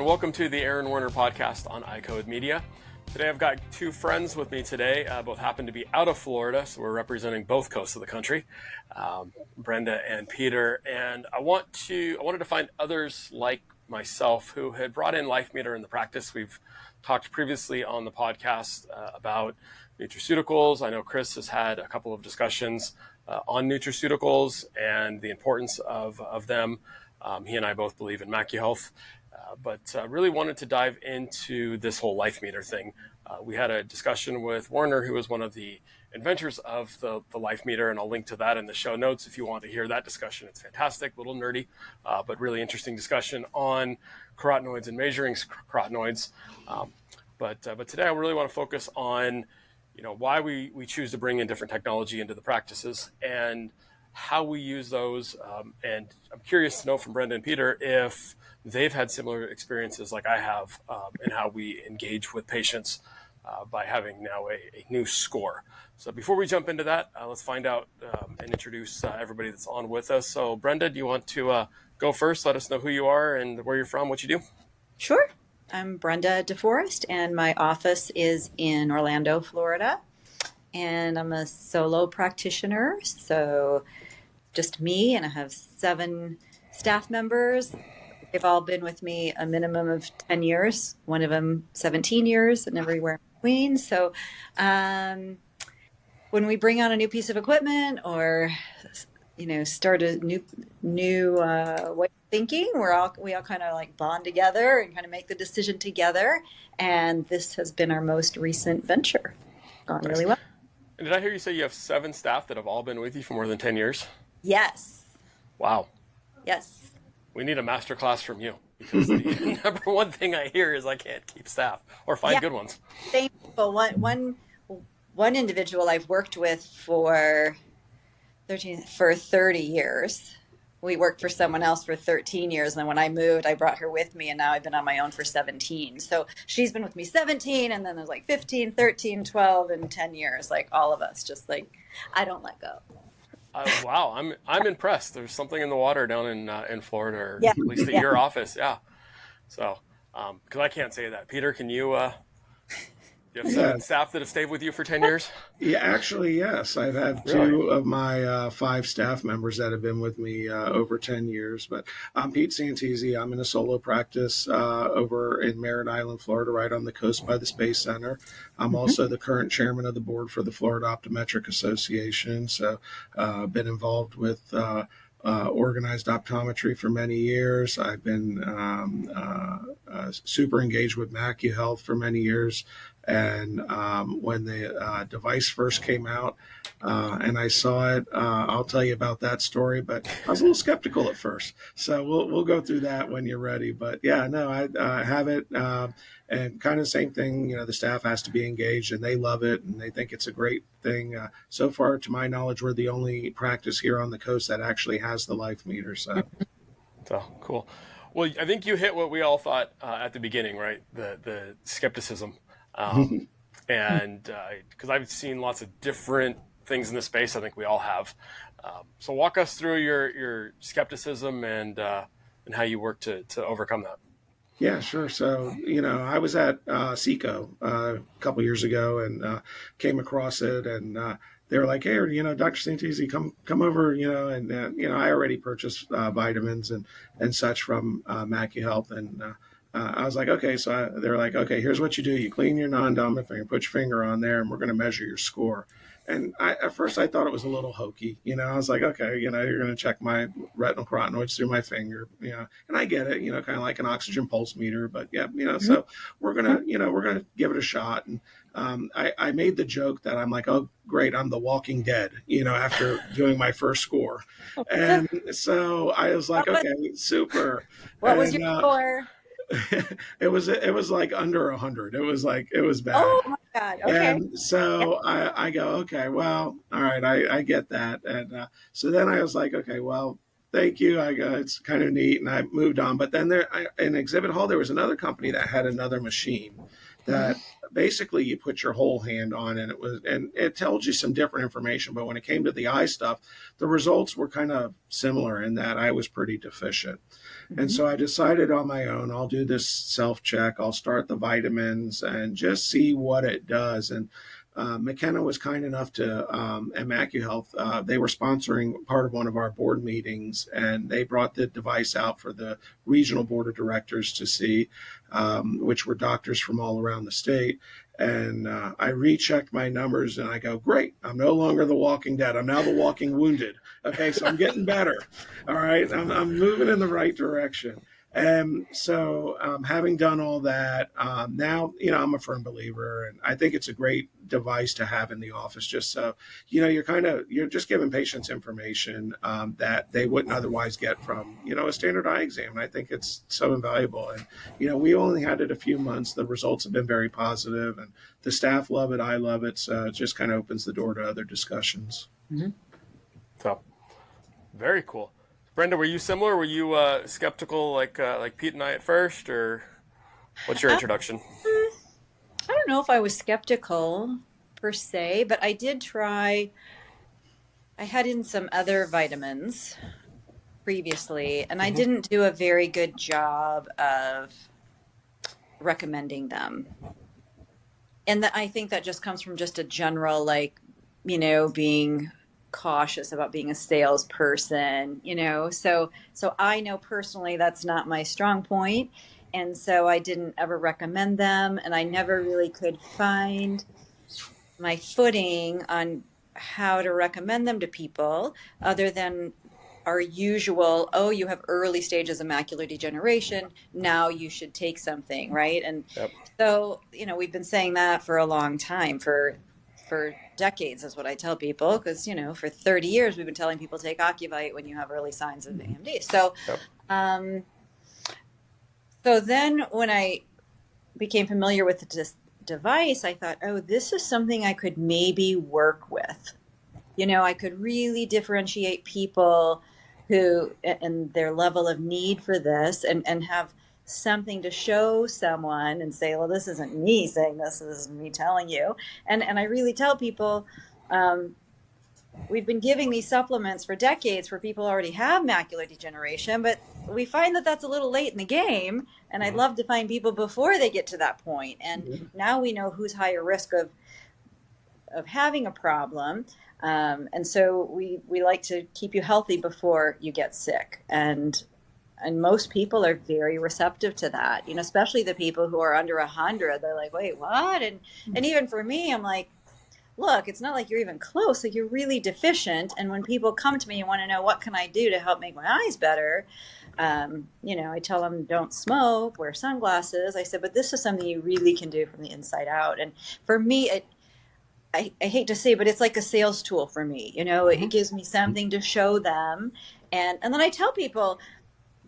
welcome to the Aaron Werner podcast on iCode Media. Today I've got two friends with me today. Both happen to be out of Florida, so we're representing both coasts of the country, Brenda and Peter. And I wanted to find others like myself who had brought in LifeMeter in the practice. We've talked previously on the podcast about nutraceuticals. I know Chris has had a couple of discussions on nutraceuticals and the importance of them. He and I both believe in MacuHealth, but really wanted to dive into this whole LifeMeter thing. We had a discussion with Werner, who was one of the inventors of the LifeMeter, and I'll link to that in the show notes if you want to hear that discussion. It's fantastic, a little nerdy, but really interesting discussion on carotenoids and measuring carotenoids. But today I really want to focus on why we choose to bring in different technology into the practices and how we use those. And I'm curious to know from Brenda and Peter if they've had similar experiences like I have, and how we engage with patients by having now a new score. So before we jump into that, let's find out and introduce everybody that's on with us. So Brenda, do you want to go first? Let us know who you are and where you're from, what you do. Sure. I'm Brenda DeForest, and my office is in Orlando, Florida. And I'm a solo practitioner, so just me, and I have 7 staff members. They've all been with me a minimum of 10 years, one of them 17 years, and everywhere in between. So when we bring on a new piece of equipment or start a new way of thinking, we all kind of like bond together and kind of make the decision together. And this has been our most recent venture. Gone really well. And did I hear you say you have 7 staff that have all been with you for more than 10 years? Yes. Wow. Yes. We need a master class from you, because the number one thing I hear is I can't keep staff or find good ones. Same people. One individual I've worked with for 30 years. We worked for someone else for 13 years. And then when I moved, I brought her with me, and now I've been on my own for 17. So she's been with me 17, and then there's like 15, 13, 12, and 10 years, like all of us, just like, I don't let go. Wow, I'm impressed. There's something in the water down in Florida, or at least at your office. Yeah. So, because I can't say that. Peter, can you? You have 7 staff that have stayed with you for 10 years? Yeah, actually, yes. I've had 2 of my 5 staff members that have been with me over 10 years. But I'm Pete Santisi. I'm in a solo practice over in Merritt Island, Florida, right on the coast by the Space Center. I'm also the current chairman of the board for the Florida Optometric Association. So I've been involved with organized optometry for many years. I've been super engaged with MacuHealth for many years. And when the device first came out and I saw it, I'll tell you about that story, but I was a little skeptical at first. So we'll go through that when you're ready. But yeah, no, I have it. And kind of the same thing, the staff has to be engaged, and they love it, and they think it's a great thing. So far, to my knowledge, we're the only practice here on the coast that actually has the LifeMeter. So cool. Well, I think you hit what we all thought at the beginning, right? The skepticism. And because I've seen lots of different things in this space, I think we all have. So walk us through your skepticism and how you work to overcome that. Yeah, sure. So, I was at SECO a couple years ago and came across it, and they were like, "Hey, Dr. Santisi, come over," and I already purchased vitamins and such from MacuHealth, and I was like, okay. So they're like, okay, here's what you do. You clean your non-dominant finger, put your finger on there, and we're going to measure your score. And at first I thought it was a little hokey. I was like, okay, you're going to check my retinal carotenoids through my finger, and I get it, kind of like an oxygen pulse meter, but yeah, so we're going to give it a shot. And I made the joke that I'm like, oh, great, I'm the Walking Dead, after doing my first score. And so I was like, okay, super. What was your score? It was like under 100. It was bad. Oh my God. Okay. And so I go, okay, well, all right, I get that. And so then I was like, okay, well, thank you. I go, it's kind of neat. And I moved on. But then in exhibit hall, there was another company that had another machine that basically you put your whole hand on, and it tells you some different information. But when it came to the eye stuff, the results were kind of similar in that I was pretty deficient. And so I decided on my own, I'll do this self check. I'll start the vitamins and just see what it does. And McKenna was kind enough to, at MacuHealth, they were sponsoring part of one of our board meetings, and they brought the device out for the regional board of directors to see, which were doctors from all around the state. And I rechecked my numbers, and I go, great, I'm no longer the walking dead. I'm now the walking wounded. Okay, so I'm getting better. All right, I'm moving in the right direction. And so, having done all that, now, I'm a firm believer, and I think it's a great device to have in the office, just so, you're just giving patients information that they wouldn't otherwise get from, a standard eye exam. And I think it's so invaluable. And, we only had it a few months. The results have been very positive, and the staff love it. I love it. So it just kind of opens the door to other discussions. Mm-hmm. So, very cool. Brenda, were you similar? Were you skeptical like Pete and I at first, or what's your introduction? I don't know if I was skeptical per se, but I did try. I had in some other vitamins previously, and I didn't do a very good job of recommending them. And I think that just comes from just a general, being cautious about being a salesperson, so I know personally that's not my strong point, and so I didn't ever recommend them, and I never really could find my footing on how to recommend them to people other than our usual, oh, you have early stages of macular degeneration, now you should take something, right? And Yep. so we've been saying that for a long time, for decades, is what I tell people, because for 30 years we've been telling people take Ocuvite when you have early signs of AMD. So Yep. So then when I became familiar with this device, I thought, oh, this is something I could maybe work with. I could really differentiate people who and their level of need for this, and have something to show someone and say, well, this isn't me saying this is me telling you. And I really tell people, we've been giving these supplements for decades for people who already have macular degeneration, but we find that that's a little late in the game. And I'd love to find people before they get to that point. And now we know who's higher risk of having a problem. And so we like to keep you healthy before you get sick. And most people are very receptive to that, especially the people who are under 100. They're like, wait, what? And even for me, I'm like, look, it's not like you're even close. Like, you're really deficient. And when people come to me and want to know what can I do to help make my eyes better, I tell them don't smoke, wear sunglasses. I said, but this is something you really can do from the inside out. And for me, I hate to say, but it's like a sales tool for me. It gives me something to show them. And then I tell people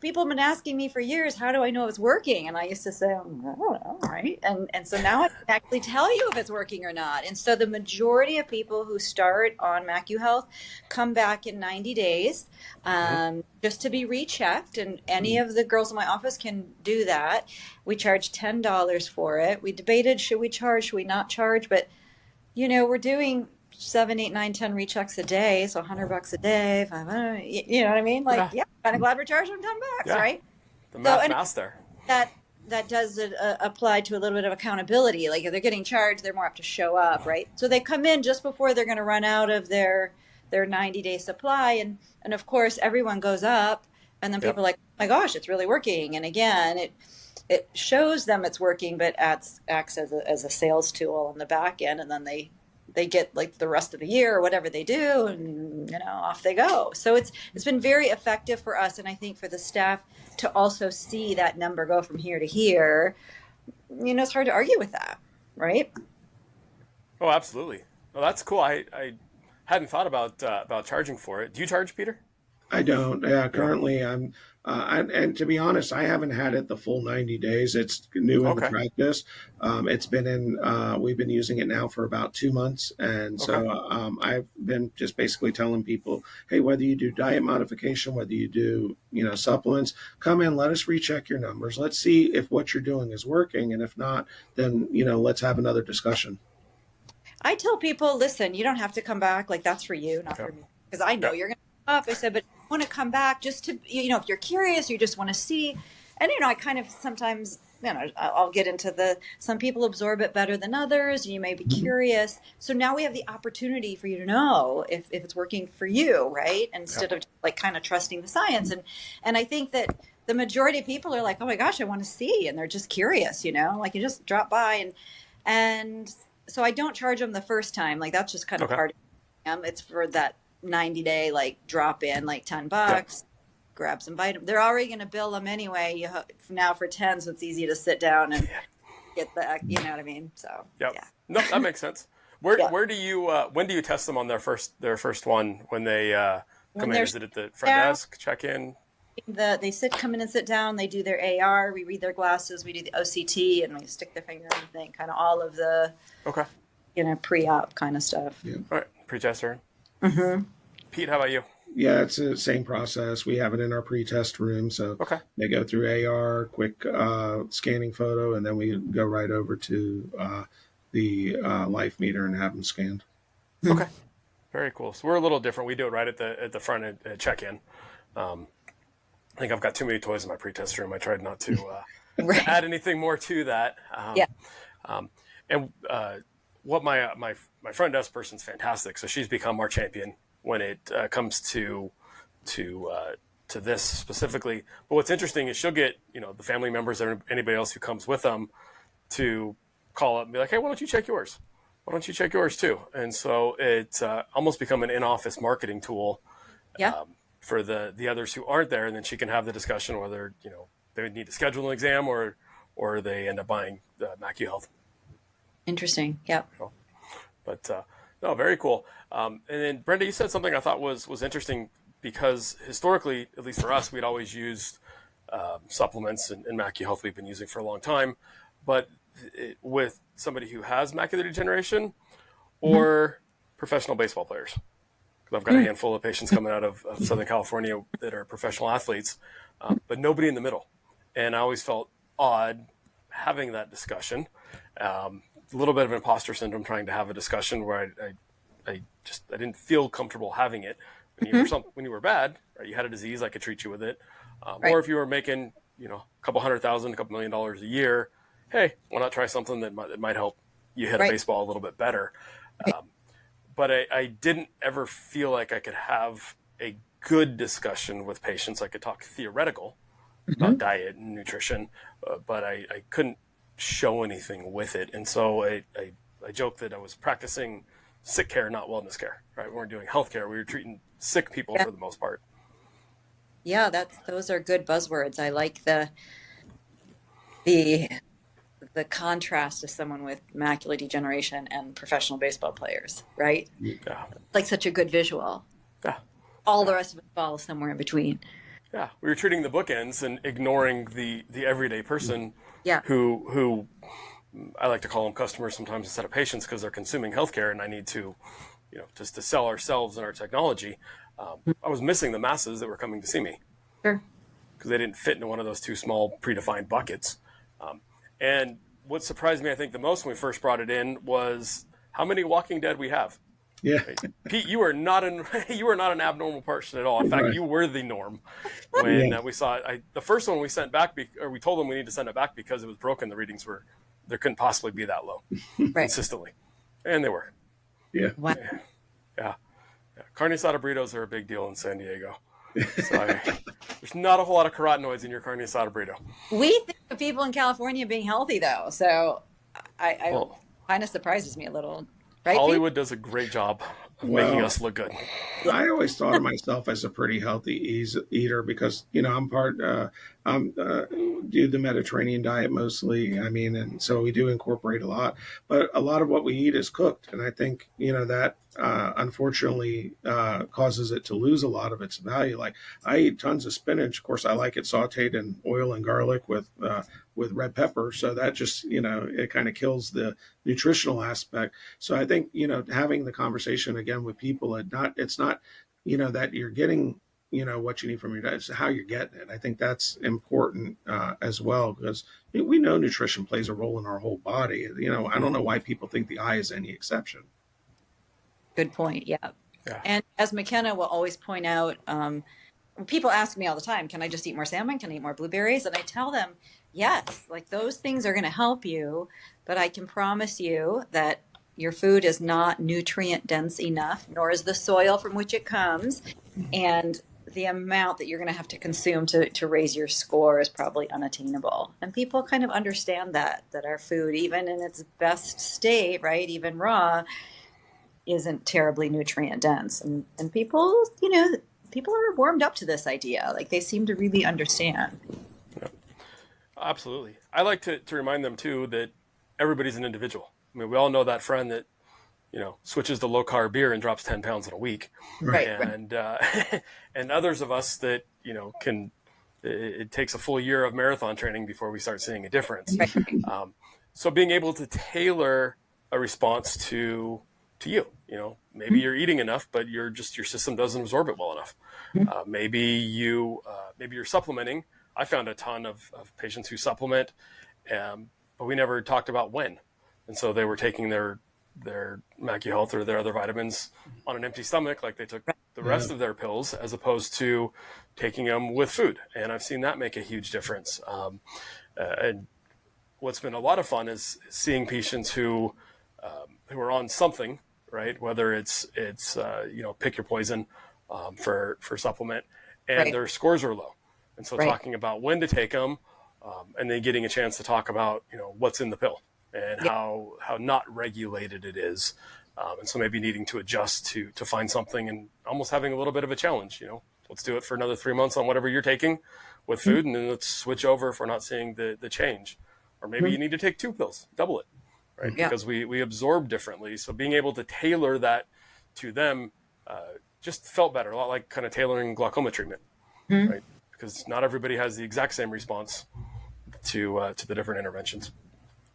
have been asking me for years, how do I know it's working? And I used to say, I don't know, right? And so now I can actually tell you if it's working or not. And so the majority of people who start on MacuHealth come back in 90 days just to be rechecked. And any of the girls in my office can do that. We charge $10 for it. We debated, should we charge, should we not charge? But, we're doing 7, 8, 9, 10 rechecks a day, so $100 a day, 500, you know what I mean? Like, yeah, kind of glad we're charging them $10, right? The math there. That does apply to a little bit of accountability. Like, if they're getting charged, they're more apt to show up, right? So they come in just before they're going to run out of their 90-day supply, and of course everyone goes up, and then people are like, oh my gosh, it's really working. And again, it shows them it's working, but acts as a sales tool on the back end, and then they get like the rest of the year or whatever they do, and off they go. So it's been very effective for us, and I think for the staff to also see that number go from here to here, it's hard to argue with that, right? Oh, absolutely. Well, that's cool. I hadn't thought about charging for it. Do you charge, Peter? I don't. Yeah, Yeah. currently and to be honest, I haven't had it the full 90 days. It's new in the Okay. practice. It's been we've been using it now for about 2 months. And Okay. so I've been just basically telling people, hey, whether you do diet modification, whether you do, supplements, come in, let us recheck your numbers. Let's see if what you're doing is working. And if not, then, let's have another discussion. I tell people, listen, you don't have to come back. Like that's for you, not Yeah. for me, because I know Yeah. you're going to come up. I said, but you want to come back just to, if you're curious, you just want to see. And I kind of sometimes, I'll get into some people absorb it better than others. You may be curious. So now we have the opportunity for you to know if it's working for you, right? Instead of like kind of trusting the science. And I think that the majority of people are like, oh my gosh, I want to see, and they're just curious, like you just drop by and so I don't charge them the first time. Like that's just kind of Okay. part of them. It's for that 90-day like drop in, like $10, Yeah. grab some vitamins. They're already going to bill them anyway. Now for 10, so it's easy to sit down and get the, you know what I mean? So Yep. yeah. No, that makes sense. Where do you when do you test them on their first one when they come in? Is it at the front desk, check in? They come in and sit down. They do their AR. We read their glasses. We do the OCT, and we stick their finger in the thing. Kind of all of the Okay. pre-op kind of stuff. Yeah. All right. Pre-tester. Mm-hmm. Pete, how about you? Yeah, it's the same process. We have it in our pre-test room, so Okay. they go through AR, quick scanning photo, and then we go right over to the life meter and have them scanned. Okay. Very cool. So we're a little different. We do it right at the front at check-in. I think I've got too many toys in my pre-test room. I tried not to Right. add anything more to that. Yeah. And what my front desk person's fantastic. So she's become our champion when it comes to this specifically. But what's interesting is she'll get the family members or anybody else who comes with them to call up and be like, hey, why don't you check yours? Why don't you check yours too? And so it's almost become an in-office marketing tool. Yeah. For the others who aren't there, and then she can have the discussion whether they would need to schedule an exam or they end up buying MacuHealth. Interesting. Yep. But no, very cool. And then Brenda, you said something I thought was interesting because historically, at least for us, we'd always used supplements and MacuHealth we've been using for a long time, but with somebody who has macular degeneration or professional baseball players. I've got a handful of patients coming out of Southern California that are professional athletes, but nobody in the middle. And I always felt odd having that discussion. A little bit of imposter syndrome trying to have a discussion where I didn't feel comfortable having it. When you were bad, right, you had a disease, I could treat you with it. Right. Or if you were making a couple $100,000, a couple $1 million a year, hey, why not try something that might help you hit a baseball a little bit better? Right. But I didn't ever feel like I could have a good discussion with patients. I could talk theoretical about diet and nutrition, but I couldn't show anything with it. And so I joked that I was practicing sick care, not wellness care, right? We weren't doing healthcare. We were treating sick people for the most part. Yeah, those are good buzzwords. I like the contrast of someone with macular degeneration and professional baseball players, right? Yeah. Like such a good visual. Yeah. All the rest of it falls somewhere in between. Yeah. We were treating the bookends and ignoring the everyday person who I like to call them customers sometimes instead of patients because they're consuming healthcare and I need to, just to sell ourselves and our technology. I was missing the masses that were coming to see me. Sure. Because they didn't fit into one of those two small predefined buckets. And what surprised me, I think, the most when we first brought it in was how many Walking Dead we have. Yeah. Right? Pete, you are not an abnormal person at all. In fact, you were the norm when we saw it. The first one we sent back, or we told them we need to send it back because it was broken. The readings there couldn't possibly be that low consistently. And they were. Yeah. Wow. Yeah. Carne asada burritos are a big deal in San Diego. So there's not a whole lot of carotenoids in your carne asada burrito. We think of people in California being healthy, though. So I kind of surprises me a little. Right, Hollywood does a great job of making us look good. I always thought of myself as a pretty healthy eater because, I'm do the Mediterranean diet mostly. And so we do incorporate a lot, but a lot of what we eat is cooked. And I think, that unfortunately causes it to lose a lot of its value. Like I eat tons of spinach. Of course, I like it sautéed in oil and garlic with red pepper. So that just, it kind of kills the nutritional aspect. So I think, having the conversation again with people, it's not, that you're getting, what you need from your diet, it's how you're getting it. I think that's important as well, because we know nutrition plays a role in our whole body. I don't know why people think the eye is any exception. Good point. Yeah. Yeah. And as McKenna will always point out, people ask me all the time, can I just eat more salmon? Can I eat more blueberries? And I tell them, yes, like those things are going to help you, but I can promise you that your food is not nutrient dense enough, nor is the soil from which it comes. And the amount that you're going to have to consume to raise your score is probably unattainable. And people kind of understand that our food, even in its best state, right, even raw, isn't terribly nutrient dense. And people, people are warmed up to this idea. Like they seem to really understand. Yeah, absolutely. I like to remind them too that everybody's an individual. I mean, we all know that friend that, switches to low carb beer and drops 10 pounds in a week. Right. And, and others of us that, it takes a full year of marathon training before we start seeing a difference. Right. So being able to tailor a response to you, maybe you're eating enough, but your system doesn't absorb it well enough. Maybe you're supplementing. I found a ton of patients who supplement, but we never talked about when. And so they were taking their MacuHealth or their other vitamins on an empty stomach, like they took the rest of their pills, as opposed to taking them with food. And I've seen that make a huge difference. And what's been a lot of fun is seeing patients who are on something, right? Whether it's pick your poison for supplement, and their scores are low. And so talking about when to take them, and then getting a chance to talk about, what's in the pill and how not regulated it is. And so maybe needing to adjust to find something, and almost having a little bit of a challenge, let's do it for another 3 months on whatever you're taking with food. And then let's switch over if we're not seeing the change, or maybe you need to take 2 pills, double it. Right? Yeah. Because we absorb differently. So being able to tailor that to them just felt better, a lot like kind of tailoring glaucoma treatment, right? Because not everybody has the exact same response to the different interventions.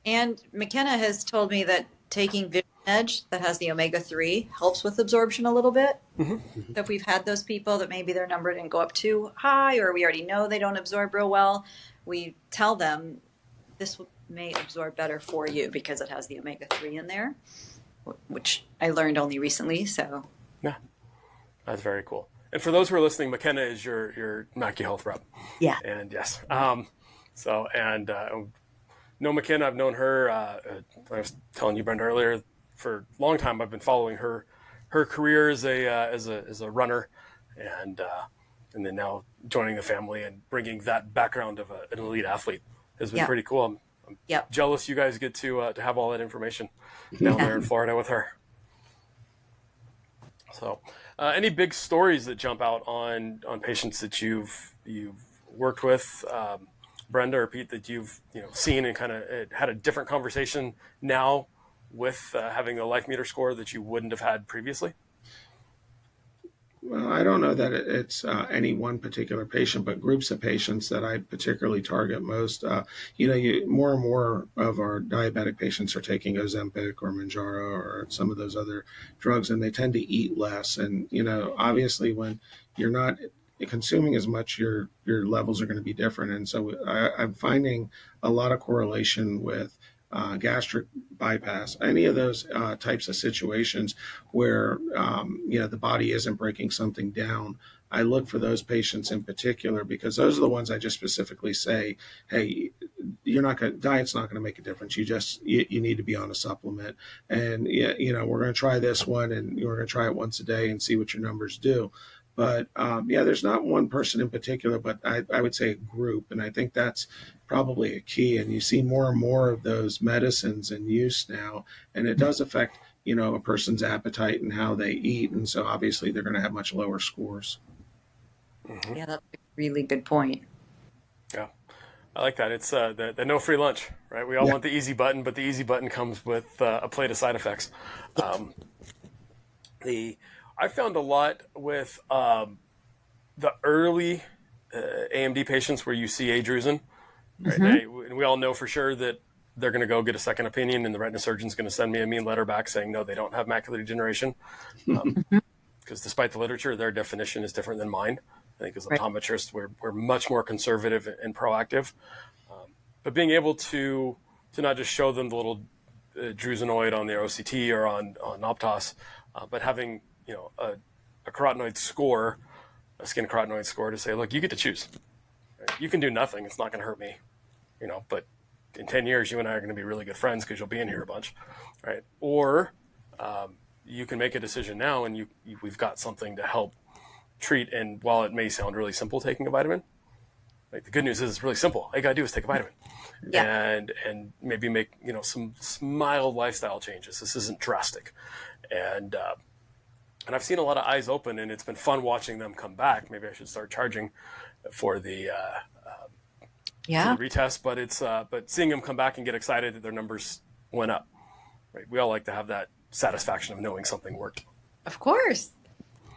And McKenna has told me that taking Vision Edge that has the omega-3 helps with absorption a little bit. So if we've had those people that maybe their number didn't go up too high, or we already know they don't absorb real well, we tell them this may absorb better for you because it has the omega-3 in there, which I learned only recently. So yeah, that's very cool. And for those who are listening, McKenna is your MacuHealth rep. Yeah. And yes. No, McKenna, I've known her, I was telling you, Brenda, earlier, for a long time. I've been following her career as a runner, and then now joining the family and bringing that background of an elite athlete has been pretty cool. I'm jealous you guys get to have all that information down there in Florida with her. So, any big stories that jump out on patients that you've worked with, Brenda or Pete, that you've seen and kind of had a different conversation now with having a life meter score that you wouldn't have had previously? Well, I don't know that it's any one particular patient, but groups of patients that I particularly target most. More and more of our diabetic patients are taking Ozempic or Mounjaro or some of those other drugs, and they tend to eat less. And obviously, when you're not consuming as much, your levels are going to be different. And so I'm finding a lot of correlation with gastric bypass, any of those types of situations where the body isn't breaking something down. I look for those patients in particular, because those are the ones I just specifically say, hey, diet's not going to make a difference. You need to be on a supplement, and we're going to try this one, and we're going to try it once a day and see what your numbers do. But there's not one person in particular, but I would say a group. And I think that's probably a key. And you see more and more of those medicines in use now. And it does affect, a person's appetite and how they eat. And so obviously they're going to have much lower scores. Mm-hmm. Yeah, that's a really good point. Yeah, I like that. It's the no free lunch, right? We all want the easy button, but the easy button comes with a plate of side effects. I found a lot with the early AMD patients where you see adrusen, right? And we all know for sure that they're going to go get a second opinion, and the retina surgeon's going to send me a mean letter back saying, no, they don't have macular degeneration. Because despite the literature, their definition is different than mine. I think as optometrists, we're much more conservative and proactive. But being able to not just show them the little drusenoid on their OCT or on Optos, but having a carotenoid score, a skin carotenoid score, to say, look, you get to choose. Right? You can do nothing; it's not going to hurt me, But in 10 years, you and I are going to be really good friends because you'll be in here a bunch, right? Or you can make a decision now, and we've got something to help treat. And while it may sound really simple, taking a vitamin, right, the good news is it's really simple. All you got to do is take a vitamin. And maybe make some mild lifestyle changes. This isn't drastic, and I've seen a lot of eyes open, and it's been fun watching them come back. Maybe I should start charging for the retest, but seeing them come back and get excited that their numbers went up. Right, we all like to have that satisfaction of knowing something worked. Of course.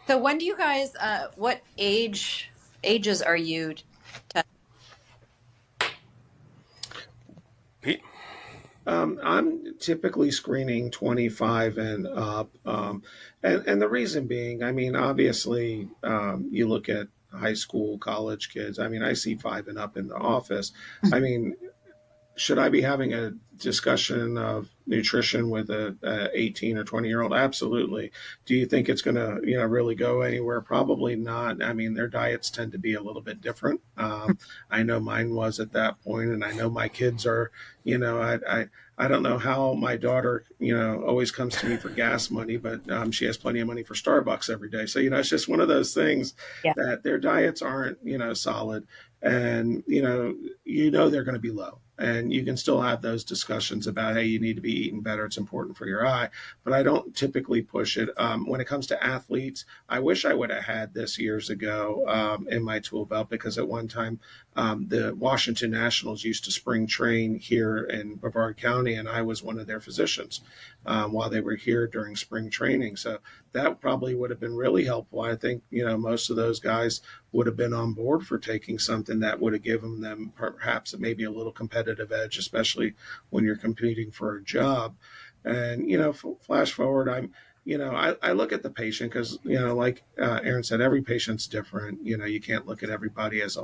So when do you guys? What ages are you? Pete? I'm typically screening 25 and up. And the reason being, I mean, obviously, you look at high school, college kids. I mean, I see 5 and up in the office. I mean, should I be having a discussion of nutrition with a 18 or 20-year-old? Absolutely. Do you think it's going to, really go anywhere? Probably not. I mean, their diets tend to be a little bit different. I know mine was at that point, and I know my kids are, I don't know how my daughter, always comes to me for gas money, but she has plenty of money for Starbucks every day. So, it's just one of those things that their diets aren't, solid, and, they're going to be low. And you can still have those discussions about, hey, you need to be eating better. It's important for your eye. But I don't typically push it. When it comes to athletes, I wish I would have had this years ago in my tool belt, because at one time the Washington Nationals used to spring train here in Brevard County, and I was one of their physicians while they were here during spring training. So that probably would have been really helpful. I think, most of those guys would have been on board for taking something that would have given them perhaps maybe a little competitive edge, especially when you're competing for a job. And, flash forward, I look at the patient because, like Aaron said, every patient's different. You can't look at everybody as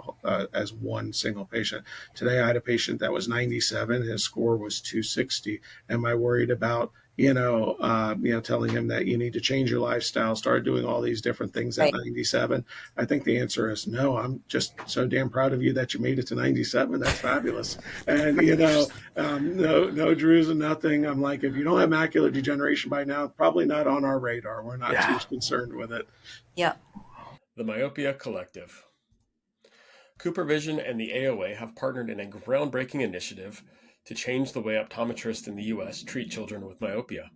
one single patient. Today, I had a patient that was 97. His score was 260. Am I worried about, telling him that you need to change your lifestyle, start doing all these different things at 97? I think the answer is no. I'm just so damn proud of you that you made it to 97. That's fabulous. And, no drusen, nothing. I'm like, if you don't have macular degeneration by now, probably not on our radar. We're not too concerned with it. Yeah. The Myopia Collective. CooperVision and the AOA have partnered in a groundbreaking initiative to change the way optometrists in the U.S. treat children with myopia.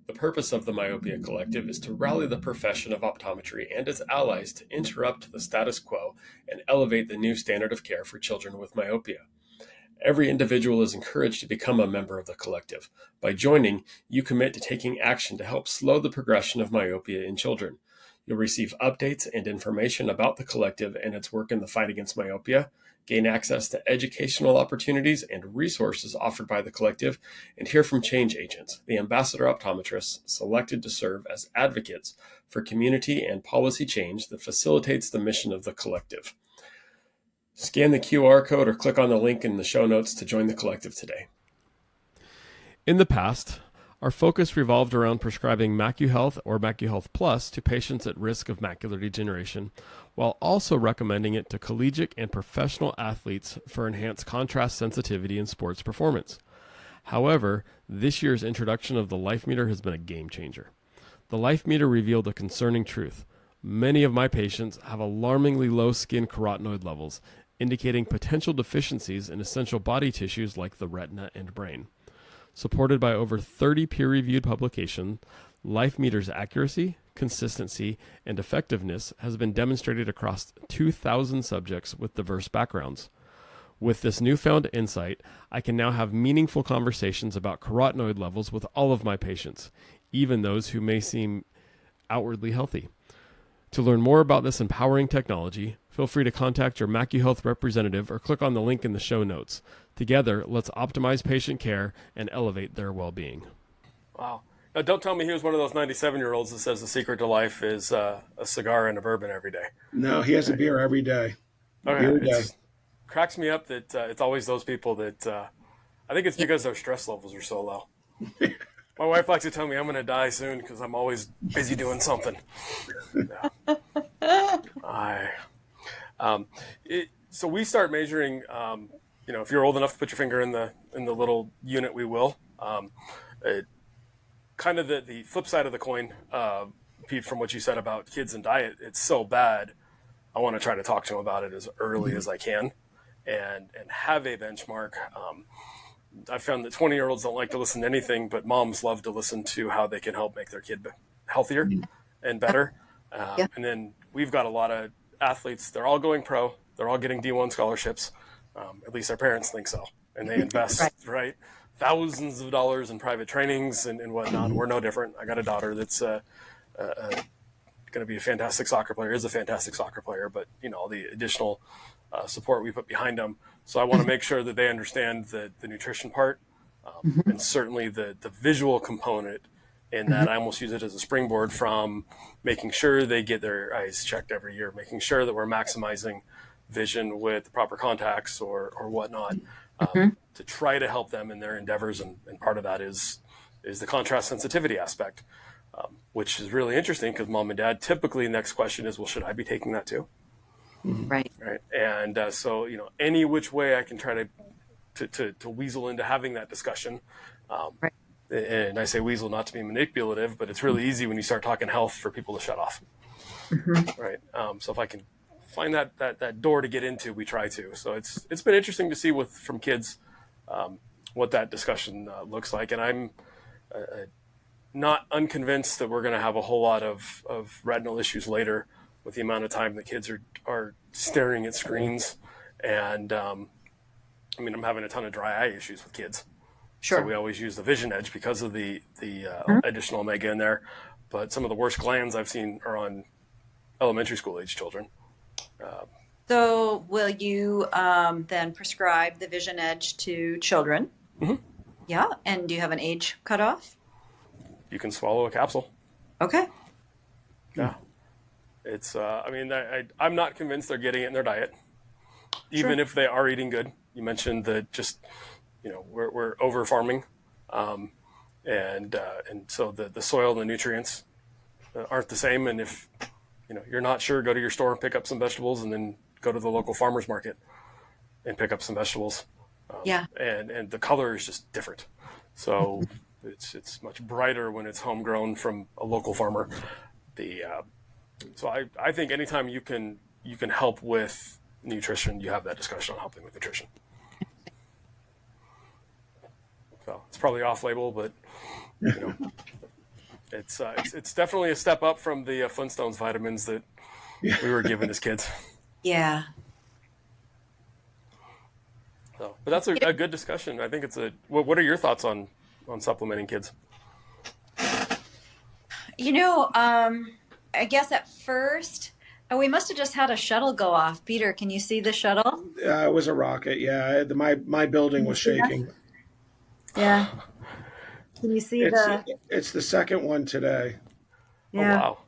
The purpose of the Myopia Collective is to rally the profession of optometry and its allies to interrupt the status quo and elevate the new standard of care for children with myopia. Every individual is encouraged to become a member of the collective. By joining, you commit to taking action to help slow the progression of myopia in children. You'll receive updates and information about the collective and its work in the fight against myopia, gain access to educational opportunities and resources offered by the collective, and hear from change agents, the ambassador optometrists selected to serve as advocates for community and policy change that facilitates the mission of the collective. Scan the QR code or click on the link in the show notes to join the collective today. In the past, our focus revolved around prescribing MacuHealth or MacuHealth Plus to patients at risk of macular degeneration, while also recommending it to collegiate and professional athletes for enhanced contrast sensitivity in sports performance. However, this year's introduction of the Life Meter has been a game changer. The Life Meter revealed a concerning truth. Many of my patients have alarmingly low skin carotenoid levels, indicating potential deficiencies in essential body tissues like the retina and brain. Supported by over 30 peer-reviewed publications, Life Meter's accuracy, consistency, and effectiveness has been demonstrated across 2,000 subjects with diverse backgrounds. With this newfound insight, I can now have meaningful conversations about carotenoid levels with all of my patients, even those who may seem outwardly healthy. To learn more about this empowering technology, feel free to contact your MacuHealth representative or click on the link in the show notes. Together, let's optimize patient care and elevate their well-being. Wow. Now, don't tell me he was one of those 97-year-olds that says the secret to life is a cigar and a bourbon every day. No, he has a beer every day. Okay. Beer a day. Cracks me up that it's always those people that I think it's because their stress levels are so low. My wife likes to tell me I'm going to die soon because I'm always busy doing something. Yeah. So we start measuring. If you're old enough to put your finger in the little unit, we will. Kind of the flip side of the coin, Pete, from what you said about kids and diet, it's so bad. I want to try to talk to them about it as early as I can, and have a benchmark. I found that 20-year-olds don't like to listen to anything, but moms love to listen to how they can help make their kid healthier and better. And then we've got a lot of athletes. They're all going pro. They're all getting D1 scholarships. At least their parents think so. And they invest, right? Thousands of dollars in private trainings and whatnot. We're no different. I got a daughter that's going to be a fantastic soccer player, is a fantastic soccer player, but, all the additional support we put behind them. So I want to make sure that they understand the nutrition part and certainly the visual component in that. I almost use it as a springboard from making sure they get their eyes checked every year, making sure that we're maximizing vision with the proper contacts or whatnot to try to help them in their endeavors. And part of that is the contrast sensitivity aspect, which is really interesting because mom and dad, typically the next question is, well, should I be taking that too? Right. And so, any which way I can try to weasel into having that discussion. And I say weasel not to be manipulative, but it's really easy when you start talking health for people to shut off. Right. So if I can find that door to get into, we try to. So it's been interesting to see from kids what that discussion looks like. And I'm not unconvinced that we're going to have a whole lot of retinal issues later with the amount of time that kids are staring at screens. And I'm having a ton of dry eye issues with kids. Sure. So we always use the Vision Edge because of the additional omega in there. But some of the worst glands I've seen are on elementary school age children. So will you then prescribe the Vision Edge to children? Yeah. And do you have an age cutoff? You can swallow a capsule. Okay. Yeah. It's, I'm not convinced they're getting it in their diet, even if they are eating good. You mentioned that just, we're over farming. And so the soil and the nutrients aren't the same. And if, you're not sure, go to your store and pick up some vegetables and then go to the local farmer's market and pick up some vegetables. And the color is just different. So it's much brighter when it's homegrown from a local farmer. So I think anytime you can help with nutrition, you have that discussion on helping with nutrition. So it's probably off label, but it's definitely a step up from the Flintstones vitamins that we were given as kids. Yeah. So, but that's a good discussion. I think what are your thoughts on supplementing kids? I guess at first, we must have just had a shuttle go off. Peter, can you see the shuttle? It was a rocket. Yeah, my building was shaking. Yeah. Can you see It's the second one today. Yeah. Oh, wow.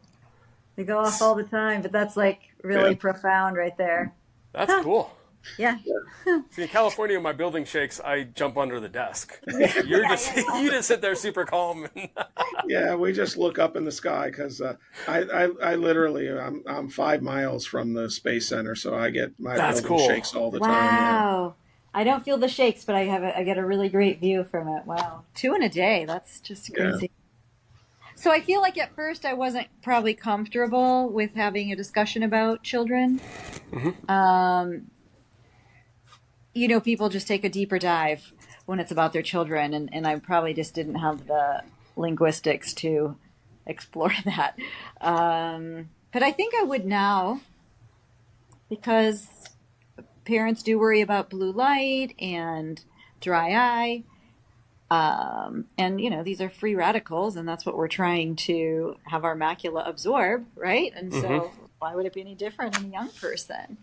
They go off all the time, but that's really profound right there. That's cool. Yeah. See, in California, when my building shakes, I jump under the desk. You just sit there super calm. Yeah, we just look up in the sky because I literally I'm 5 miles from the space center, so I get my building shakes all the time. Wow. I don't feel the shakes, but I get a really great view from it. Wow. 2 in a day. That's just crazy. Yeah. So I feel like at first I wasn't probably comfortable with having a discussion about children. People just take a deeper dive when it's about their children, and I probably just didn't have the linguistics to explore that. But I think I would now, because parents do worry about blue light and dry eye. And, these are free radicals, and that's what we're trying to have our macula absorb, right? And Mm-hmm. so why would it be any different in a young person?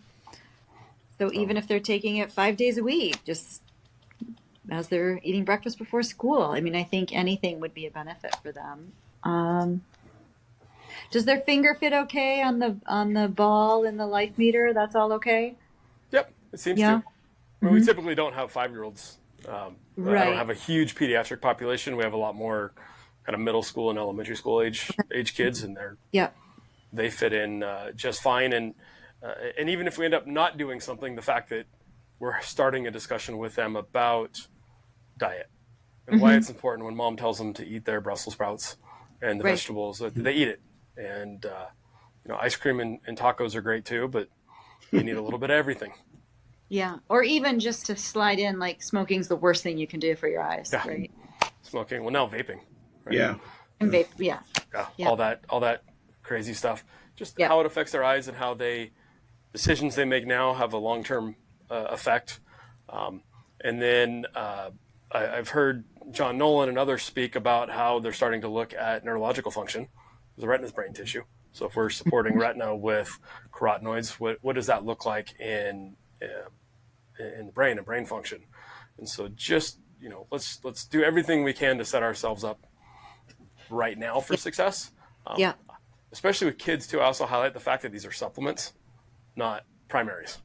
So So, even if they're taking it 5 days a week, just as they're eating breakfast before school, I mean, I think anything would be a benefit for them. Does their finger fit okay on the ball in the life meter? That's all okay? yep, it seems to. Yeah. I mean, we Hmm. typically don't have 5-year-olds. I don't Right. have a huge pediatric population. We have a lot more kind of middle school and elementary school age kids, and Yeah. they fit in just fine. And even if we end up not doing something, the fact that we're starting a discussion with them about diet and why Hmm. it's important when mom tells them to eat their Brussels sprouts and the Right. vegetables, that they eat it. And ice cream and tacos are great too, but you need a little bit of everything. Yeah. Or even just to slide in, like smoking's the worst thing you can do for your eyes, Yeah, right? smoking. Well, now vaping, right? Yeah. And vape. Yeah. Yeah, Yeah. all that crazy stuff. Just Yeah. how it affects their eyes and how decisions they make now have a long term effect. And then I've heard John Nolan and others speak about how they're starting to look at neurological function. The retina's brain tissue. So if we're supporting retina with carotenoids, what does that look like in the brain and brain function? And so just let's do everything we can to set ourselves up right now for success. Yeah. Especially with kids too. I also highlight the fact that these are supplements, not primaries,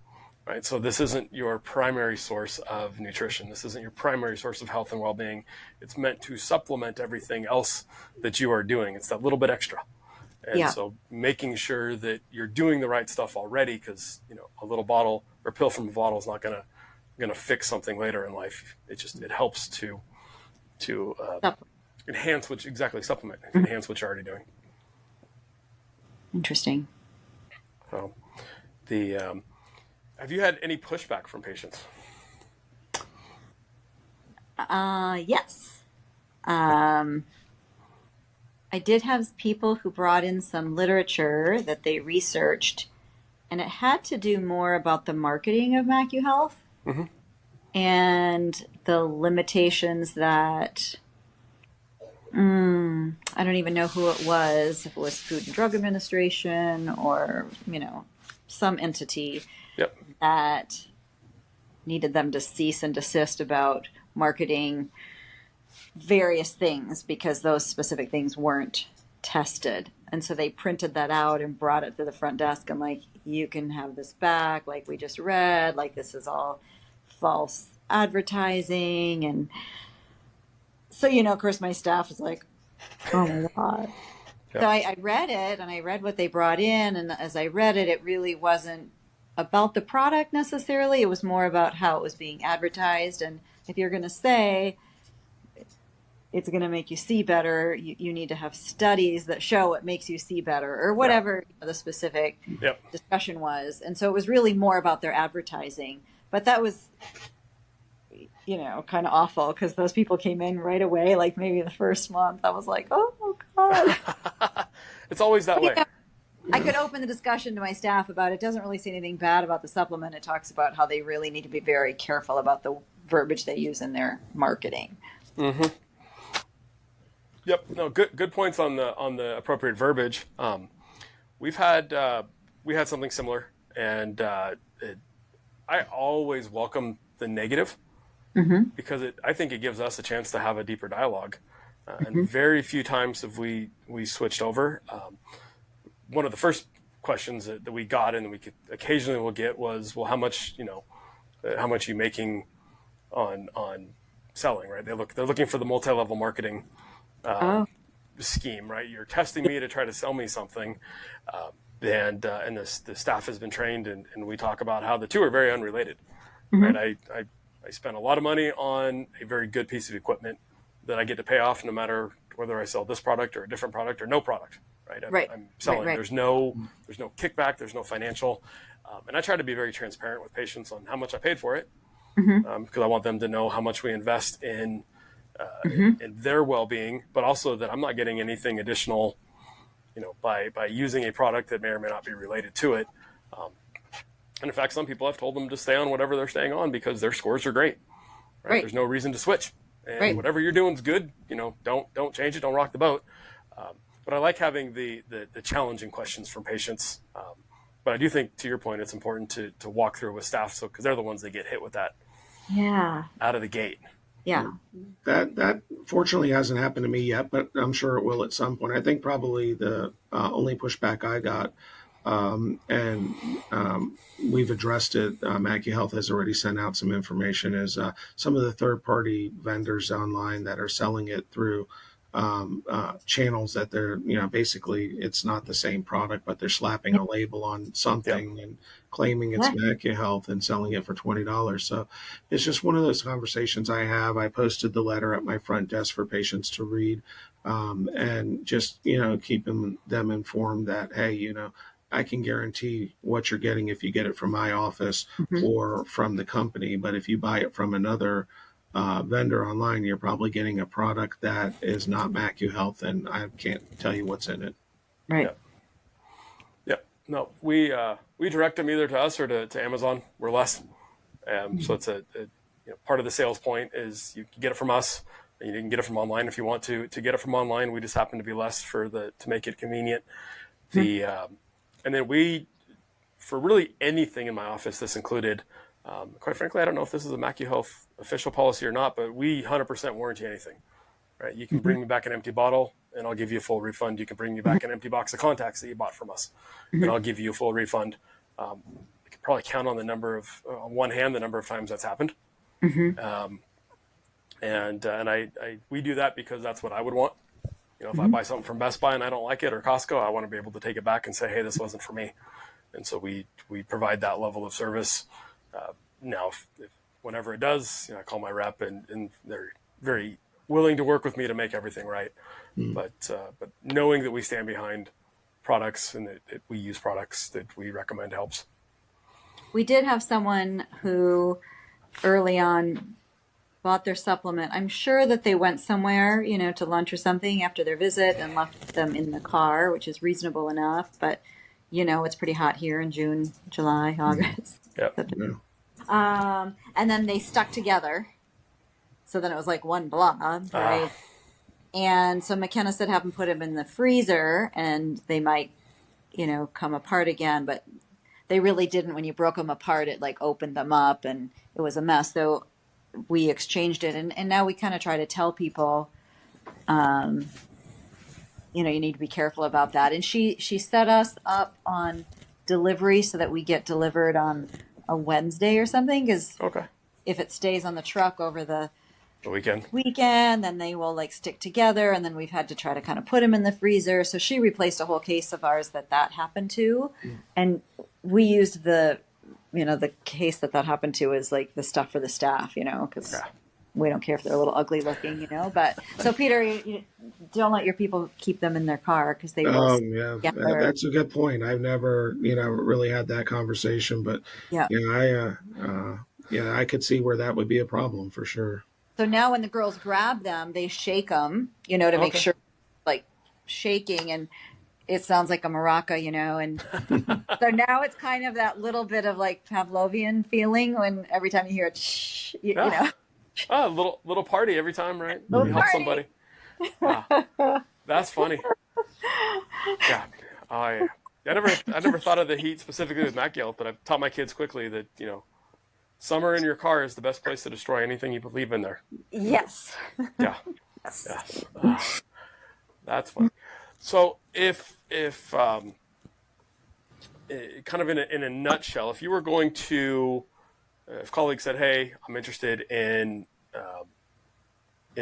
right? So this isn't your primary source of nutrition. This isn't your primary source of health and well-being. It's meant to supplement everything else that you are doing. It's that little bit extra. And Yeah. so making sure that you're doing the right stuff already, because a little bottle or pill from a bottle is not gonna fix something later in life. It helps to enhance supplement, enhance what you're already doing. Interesting. So have you had any pushback from patients? Yes. I did have people who brought in some literature that they researched, and it had to do more about the marketing of MacuHealth Mm-hmm. and the limitations that I don't even know who it was, if it was Food and Drug Administration or, some entity Yep. that needed them to cease and desist about marketing various things because those specific things weren't tested. And so they printed that out and brought it to the front desk and like, you can have this back, like we just read, like this is all false advertising. And so, of course, my staff is like, oh my God. Yep. So I read it and I read what they brought in. And as I read it, it really wasn't about the product necessarily. It was more about how it was being advertised. And if you're going to say it's going to make you see better, you need to have studies that show it makes you see better or whatever the specific Yep. discussion was. And so it was really more about their advertising. But that was, kind of awful because those people came in right away, like maybe the first month. I was like, oh, God. It's always that way. I could open the discussion to my staff about it. It doesn't really say anything bad about the supplement. It talks about how they really need to be very careful about the verbiage they use in their marketing. Mm-hmm. Yep. No, good points on the appropriate verbiage. We had something similar, and I always welcome the negative because I think it gives us a chance to have a deeper dialogue. And very few times have we switched over. One of the first questions that we got and we occasionally will get was, well, how much are you making on selling, right? They're looking for the multi-level marketing scheme, right? You're testing me to try to sell me something, and the staff has been trained, and we talk about how the two are very unrelated, right? I spent a lot of money on a very good piece of equipment that I get to pay off no matter whether I sell this product or a different product or no product, right? I'm selling. Right. There's no kickback. There's no financial, and I try to be very transparent with patients on how much I paid for it, because I want them to know how much we invest in their well-being, but also that I'm not getting anything additional, by using a product that may or may not be related to it. And in fact, some people I've told them to stay on whatever they're staying on because their scores are great. Right? There's no reason to switch. and Right. whatever you're doing is good. Don't change it. Don't rock the boat. But I like having the challenging questions from patients. But I do think, to your point, it's important to walk through with staff, because they're the ones that get hit with that Yeah. out of the gate. Yeah. That fortunately hasn't happened to me yet, but I'm sure it will at some point. I think probably the only pushback I got, and we've addressed it. AccuHealth has already sent out some information. Is some of the third-party vendors online that are selling it through channels that they're, basically it's not the same product, but they're slapping a label on something and claiming it's AccuHealth and selling it for $20. So it's just one of those conversations I have. I posted the letter at my front desk for patients to read, and just, keeping them informed that, hey, I can guarantee what you're getting if you get it from my office or from the company. But if you buy it from another vendor online, you're probably getting a product that is not AccuHealth, and I can't tell you what's in it. Right. Yeah. No, we direct them either to us or to Amazon. We're less. So it's a part of the sales point is you can get it from us. And you can get it from online if you want to get it from online. We just happen to be less to make it convenient. And then for really anything in my office, this included, quite frankly, I don't know if this is a MacuHealth official policy or not, but we 100% warranty anything, right? You can bring me back an empty bottle and I'll give you a full refund. You can bring me back an empty box of contacts that you bought from us and I'll give you a full refund. You can probably count on on one hand, the number of times that's happened. We do that because that's what I would want. If I buy something from Best Buy and I don't like it, or Costco, I want to be able to take it back and say, hey, this wasn't for me. And so we provide that level of service. Now, whenever it does, I call my rep and they're very willing to work with me to make everything right. But knowing that we stand behind products and that we use products that we recommend helps. We did have someone who early on bought their supplement. I'm sure that they went somewhere, to lunch or something after their visit and left them in the car, which is reasonable enough. But, it's pretty hot here in June, July, August. And then they stuck together. So then it was like one blob, right? And so McKenna said have them put them in the freezer and they might, come apart again. But they really didn't. When you broke them apart, it like opened them up and it was a mess. So we exchanged it. And now we kind of try to tell people, you need to be careful about that. And she set us up on delivery so that we get delivered on a Wednesday or something. Because if it stays on the truck over the weekend, then they will like stick together. And then we've had to try to kind of put them in the freezer. So she replaced a whole case of ours that happened to. And we used the case that happened to is like the stuff for the staff, because we don't care if they're a little ugly looking, But so Peter, you don't let your people keep them in their car because they will. That's a good point. I've never, really had that conversation, but I could see where that would be a problem for sure. So now when the girls grab them, they shake them, to make sure, like shaking, and it sounds like a maraca, and so now it's kind of that little bit of like Pavlovian feeling when every time you hear it, shh, you know. A little party every time, right? Little you help party. somebody. That's funny. Yeah. I never thought of the heat specifically with MacuHealth, but I've taught my kids quickly that, summer in your car is the best place to destroy anything you leave in there. Yes. Yeah. Yes. That's funny. So if kind of in a nutshell, if you were going to, if colleagues said, hey, I'm interested in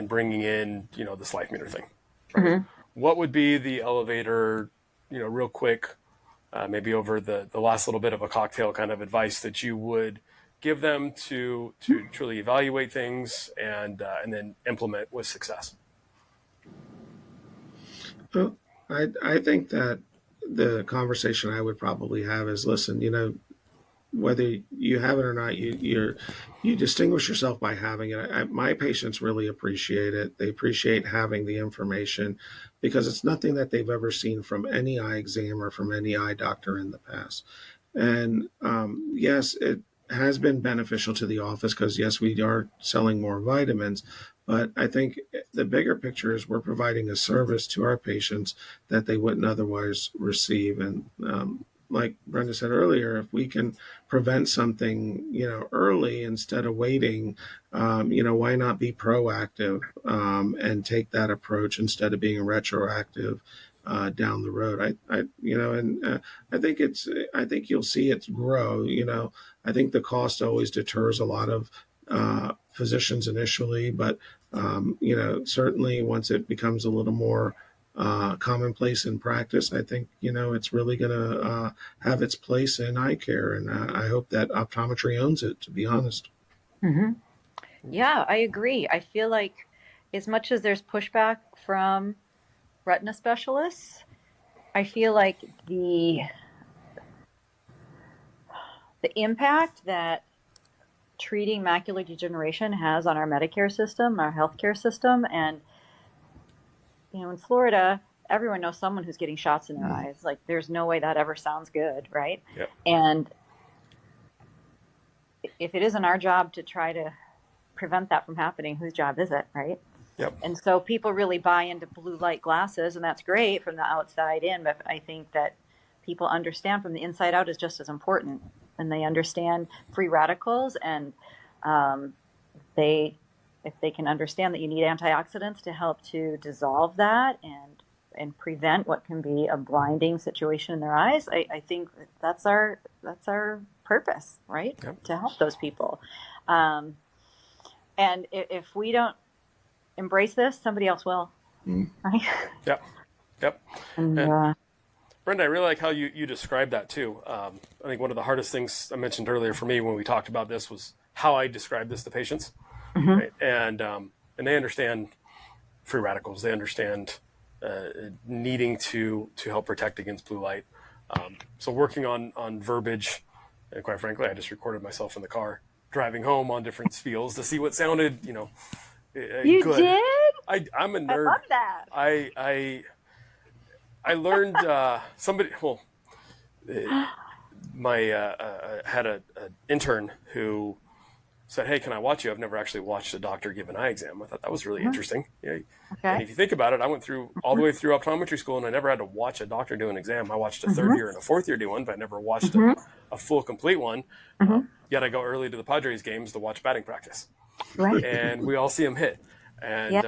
bringing in, this life meter thing, right? What would be the elevator, real quick, maybe over the last little bit of a cocktail kind of advice that you would give them to truly evaluate things and then implement with success? Well, I think that the conversation I would probably have is, listen, whether you have it or not, you distinguish yourself by having it. My patients really appreciate it. They appreciate having the information because it's nothing that they've ever seen from any eye exam or from any eye doctor in the past. And yes, has been beneficial to the office because, yes, we are selling more vitamins. But I think the bigger picture is we're providing a service to our patients that they wouldn't otherwise receive. And like Brenda said earlier, if we can prevent something, early instead of waiting, why not be proactive and take that approach instead of being retroactive down the road? I think you'll see it grow. I think the cost always deters a lot of physicians initially, but certainly once it becomes a little more commonplace in practice, I think it's really going to have its place in eye care, and I hope that optometry owns it. To be honest. Mm-hmm. Yeah, I agree. I feel like as much as there's pushback from retina specialists, I feel like the impact that treating macular degeneration has on our Medicare system, our healthcare system, and in Florida, everyone knows someone who's getting shots in their eyes. Like, there's no way that ever sounds good, right? Yep. And if it isn't our job to try to prevent that from happening, whose job is it, right? Yep. And so people really buy into blue light glasses, and that's great from the outside in, but I think that people understand from the inside out is just as important. And they understand free radicals, and if they can understand that you need antioxidants to help to dissolve that and prevent what can be a blinding situation in their eyes, I think that's our purpose, right? Yep. To help those people. And if we don't embrace this, somebody else will, right? Yep. And Brenda, I really like how you described that too. I think one of the hardest things I mentioned earlier for me when we talked about this was how I describe this to patients, right? And they understand free radicals. They understand needing to help protect against blue light. So working on verbiage, and quite frankly, I just recorded myself in the car driving home on different spiels to see what sounded, you good. did? I'm a nerd. I love that. I learned had an intern who said, "Hey, can I watch you? I've never actually watched a doctor give an eye exam." I thought that was really interesting. Yeah. Okay. And if you think about it, I went through all the way through optometry school, and I never had to watch a doctor do an exam. I watched a third year and a fourth year do one, but I never watched a full, complete one. Yet I go early to the Padres games to watch batting practice, Right. and we all see them hit. And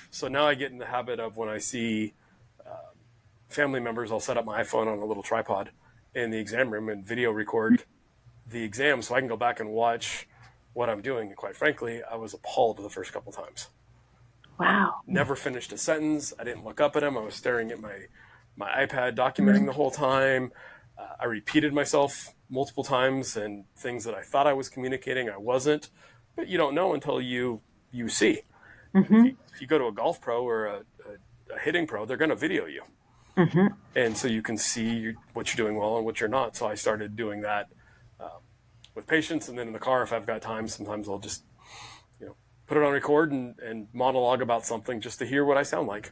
so now I get in the habit of when I see family members, I'll set up my iPhone on a little tripod in the exam room and video record the exam so I can go back and watch what I'm doing. And quite frankly, I was appalled the first couple times. Wow. Never finished a sentence. I didn't look up at him. I was staring at my iPad documenting the whole time. I repeated myself multiple times, and things that I thought I was communicating, I wasn't. But you don't know until you see. If you go to a golf pro or a hitting pro, they're going to video you. And so you can see what you're doing well and what you're not. So I started doing that with patients, and then in the car, if I've got time, sometimes I'll just put it on record and monologue about something just to hear what I sound like.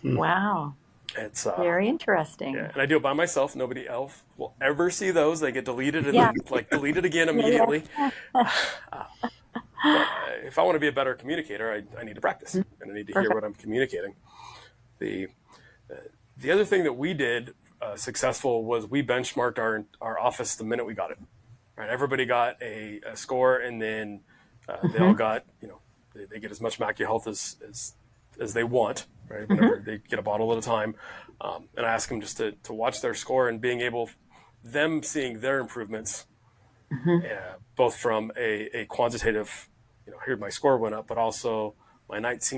Wow. It's very interesting. Yeah, and I do it by myself. Nobody else will ever see those. They get deleted and then deleted again immediately. But if I want to be a better communicator, I need to practice and I need to hear what I'm communicating. The other thing that we did successful was we benchmarked our office the minute we got it. Right, everybody got a score, and then they all got they get as much macular health as they want. Right, whenever they get a bottle at a time, and I ask them just to watch their score and being able them seeing their improvements, both from a quantitative, here my score went up, but also my night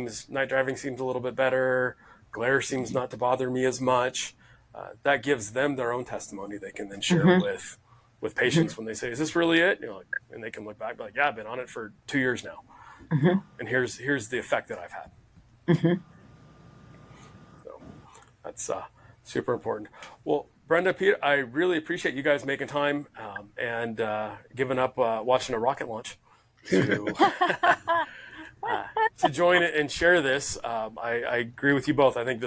driving seems a little bit better. Glare seems not to bother me as much. That gives them their own testimony they can then share with patients when they say, "Is this really it?" And they can look back like, "Yeah, I've been on it for 2 years now, and here's the effect that I've had." So that's super important. Well, Brenda, Peter, I really appreciate you guys making time and giving up watching a rocket launch to join it and share this. I agree with you both. I think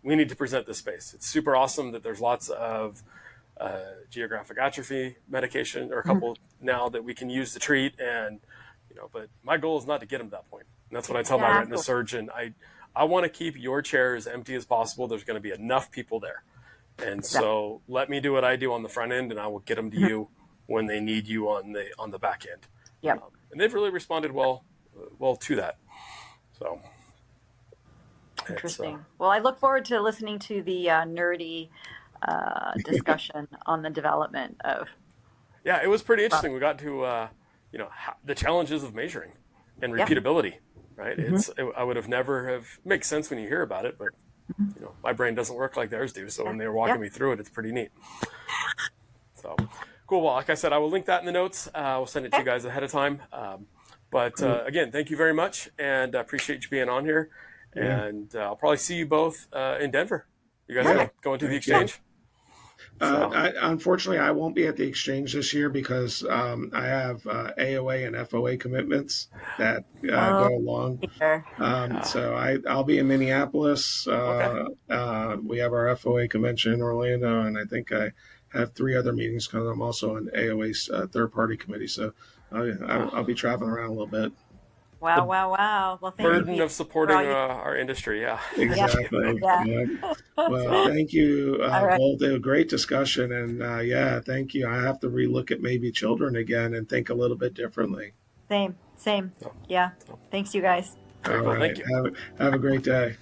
we need to present this space. It's super awesome that there's lots of geographic atrophy medication, or a couple now that we can use to treat. And, but my goal is not to get them to that point. And that's what I tell my retina surgeon. I want to keep your chair as empty as possible. There's going to be enough people there. And so let me do what I do on the front end, and I will get them to you when they need you on the back end. Yep. And they've really responded well to that. So interesting. Well, I look forward to listening to the nerdy discussion on the development of. Yeah, it was pretty interesting. We got to the challenges of measuring and repeatability. Right? I would have never have makes sense when you hear about it, but my brain doesn't work like theirs do. So when they were walking me through it, it's pretty neat. So cool. Well, like I said, I will link that in the notes. We'll send it to you guys ahead of time. But again, thank you very much, and I appreciate you being on here. Yeah. And I'll probably see you both in Denver. You guys going to the exchange? Unfortunately, I won't be at the exchange this year because I have AOA and FOA commitments that go along. So I'll be in Minneapolis. We have our FOA convention in Orlando, and I think I have 3 other meetings because I'm also on AOA's third-party committee. So I'll be traveling around a little bit. Wow. Well, thank burden you of supporting our industry. Yeah. Exactly. Yeah. Well, thank you both. A great discussion. And thank you. I have to relook at maybe children again and think a little bit differently. Same. Yeah. Thanks, you guys. All right. Thank you. Have a great day.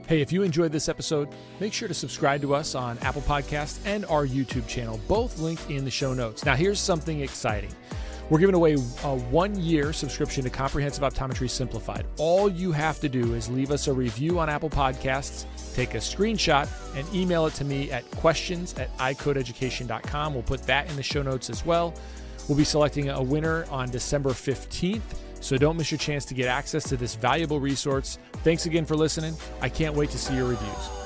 Hey, if you enjoyed this episode, make sure to subscribe to us on Apple Podcasts and our YouTube channel, both linked in the show notes. Now, here's something exciting. We're giving away a 1-year subscription to Comprehensive Optometry Simplified. All you have to do is leave us a review on Apple Podcasts, take a screenshot, and email it to me at questions@icodeeducation.com. We'll put that in the show notes as well. We'll be selecting a winner on December 15th, so don't miss your chance to get access to this valuable resource. Thanks again for listening. I can't wait to see your reviews.